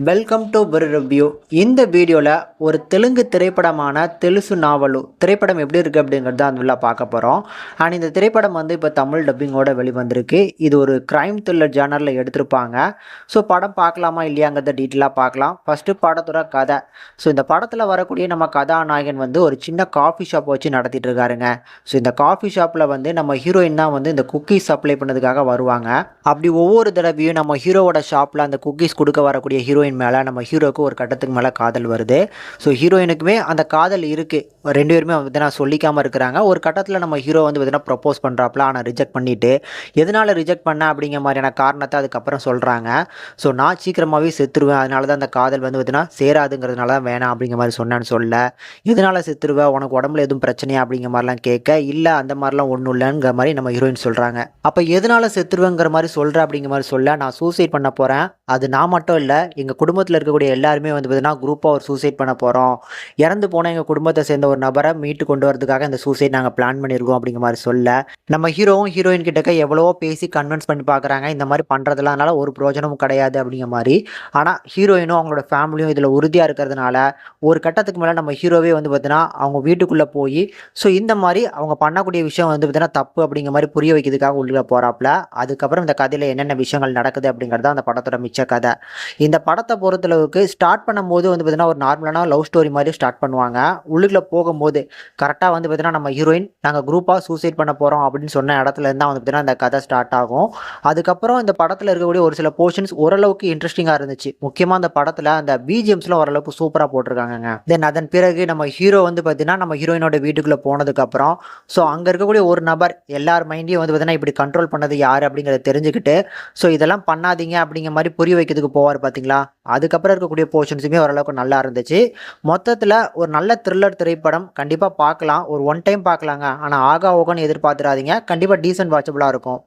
Welcome to ஒரு review. இந்த வீடியோவில் ஒரு தெலுங்கு திரைப்படமான தெலுசு நாவலு திரைப்படம் எப்படி இருக்குது அப்படிங்கிறது தான் நல்லா பார்க்க போகிறோம். அண்ட் இந்த திரைப்படம் வந்து இப்போ தமிழ் டப்பிங்கோட வெளிவந்திருக்கு. இது ஒரு க்ரைம் த்ரில்லர் ஜானரில் எடுத்திருப்பாங்க. ஸோ படம் பார்க்கலாமா இல்லையாங்கிறத டீட்டெயிலாக பார்க்கலாம். ஃபஸ்ட்டு படத்தோட கதை. ஸோ இந்த படத்தில் வரக்கூடிய நம்ம கதாநாயகன் வந்து ஒரு சின்ன காஃபி ஷாப் வச்சு நடத்திட்டு இருக்காருங்க. ஸோ இந்த காஃபி ஷாப்பில் வந்து நம்ம ஹீரோயின் தான் வந்து இந்த குக்கீஸ் சப்ளை பண்ணதுக்காக வருவாங்க. அப்படி ஒவ்வொரு தடவையும் நம்ம ஹீரோவோட ஷாப்பில் அந்த குக்கீஸ் கொடுக்க வரக்கூடிய ஹீரோயின் மேலே நம்ம ஹீரோக்கு ஒரு கட்டத்துக்கு மேலே காதல் வருது. ஸோ ஹீரோயினுக்குமே அந்த காதல் இருக்குது. ரெண்டு பேருமே வந்து நான் சொல்லிக்காமல் இருக்கிறாங்க. ஒரு கட்டத்தில் நம்ம ஹீரோ வந்து பார்த்தீங்கன்னா ப்ரப்போஸ் பண்ணுறாப்புல, ஆனால் ரிஜெக்ட் பண்ணிவிட்டு எதனால் ரிஜெக்ட் பண்ண அப்படிங்கிற மாதிரியான காரணத்தை அதுக்கப்புறம் சொல்கிறாங்க. ஸோ நான் சீக்கிரமாகவே செத்துருவேன், அதனால தான் அந்த காதல் வந்து பார்த்தீங்கன்னா சேராதுங்கிறதுனால தான் வேணாம் அப்படிங்கிற மாதிரி சொன்னேன்னு சொல்ல, எதனால் செத்துருவேன், உனக்கு உடம்புல எதுவும் பிரச்சனையா அப்படிங்கிற மாதிரிலாம் கேட்க, இல்லை அந்த மாதிரிலாம் ஒன்றும் இல்லைங்கிற மாதிரி நம்ம ஹீரோயின் சொல்கிறாங்க. அப்போ எதனால் செத்துருவேங்கிற மாதிரி சொல்கிற அப்படிங்கிற மாதிரி சொல்ல, நான் சூசைட் பண்ண போகிறேன், அது நான் மட்டும் இல்லை எங்கள் குடும்பத்தில் இருக்கக்கூடிய எல்லாருமே வந்து பார்த்தீங்கன்னா குரூப்பாக ஒரு சூசைட் பண்ண போகிறோம், இறந்து போன எங்கள் குடும்பத்தை சேர்ந்த ஒரு நபரை மீட்டு கொண்டு வரதுக்காக இந்த சூசைட் நாங்கள் பிளான் பண்ணியிருக்கோம் அப்படிங்கிற மாதிரி சொல்ல, நம்ம ஹீரோவும் ஹீரோயின் கிட்டக்க எவ்வளவோ பேசி கன்வின்ஸ் பண்ணி பார்க்குறாங்க, இந்த மாதிரி பண்ணுறதுலாம் அதனால ஒரு பிரயோஜனமும் கிடையாது அப்படிங்கிற மாதிரி. ஆனால் ஹீரோயினும் அவங்களோட ஃபேமிலியும் இதில் உறுதியாக இருக்கிறதுனால ஒரு கட்டத்துக்கு மேலே நம்ம ஹீரோவே வந்து பார்த்தீங்கன்னா அவங்க வீட்டுக்குள்ளே போய் ஸோ இந்த மாதிரி அவங்க பண்ணக்கூடிய விஷயம் வந்து பார்த்தீங்கன்னா தப்பு அப்படிங்கிற மாதிரி புரிய வைக்கிறதுக்காக உள்ள போகிறாப்புல. அதுக்கப்புறம் இந்த கதையில் என்னென்ன விஷயங்கள் நடக்குது அப்படிங்கிறது அந்த படத்தோட மிச்ச கதை. இந்த படத்தை பொறுத்தளவுக்கு ஸ்டார்ட் பண்ணும்போது வந்து பார்த்தீங்கன்னா ஒரு நார்மலான லவ் ஸ்டோரி மாதிரி ஸ்டார்ட் பண்ணுவாங்க. உள்ளுக்குள்ளே போகும்போது கரெக்டாக வந்து பார்த்தீங்கன்னா நம்ம ஹீரோயின் நாங்கள் குரூப்பாக சூசைட் பண்ண போகிறோம் அப்படின்னு சொன்ன இடத்துல இருந்தால் வந்து பார்த்தீங்கன்னா அந்த கதை ஸ்டார்ட் ஆகும். அதுக்கப்புறம் இந்த படத்தில் இருக்கக்கூடிய ஒரு சில போர்ஷன்ஸ் ஓரளவுக்கு இன்ட்ரெஸ்டிங்காக இருந்துச்சு. முக்கியமாக அந்த படத்தில் அந்த பிஜிஎம்ஸ்லாம் ஓரளவுக்கு சூப்பராக போட்டிருக்காங்க. தென் அதன் பிறகு நம்ம ஹீரோ வந்து பார்த்தீங்கன்னா நம்ம ஹீரோயினோட வீட்டுக்குள்ளே போனதுக்கப்புறம் ஸோ அங்கே இருக்கக்கூடிய ஒரு நபர் எல்லார் மைண்டையும் வந்து பார்த்தீங்கன்னா இப்படி கண்ட்ரோல் பண்ணது யார் அப்படிங்கிறத தெரிஞ்சுக்கிட்டு ஸோ இதெல்லாம் பண்ணாதீங்க அப்படிங்கிற மாதிரி புரிய வைக்கிறதுக்கு போவார் பார்த்தீங்களா. அதுக்கப்புறம் இருக்கக்கூடிய போர்ஷன்ஸுமே ஓரளவுக்கு நல்லா இருந்துச்சு. மொத்தத்தில் ஒரு நல்ல த்ரில்லர் திரைப்படம் கண்டிப்பாக பார்க்கலாம். ஒரு ஒன் டைம் பார்க்கலாங்க. ஆனால் ஆகா ஓகன்னு எதிர்பார்த்துடாதீங்க. கண்டிப்பாக டீசென்ட் வாட்சபுளாக இருக்கும்.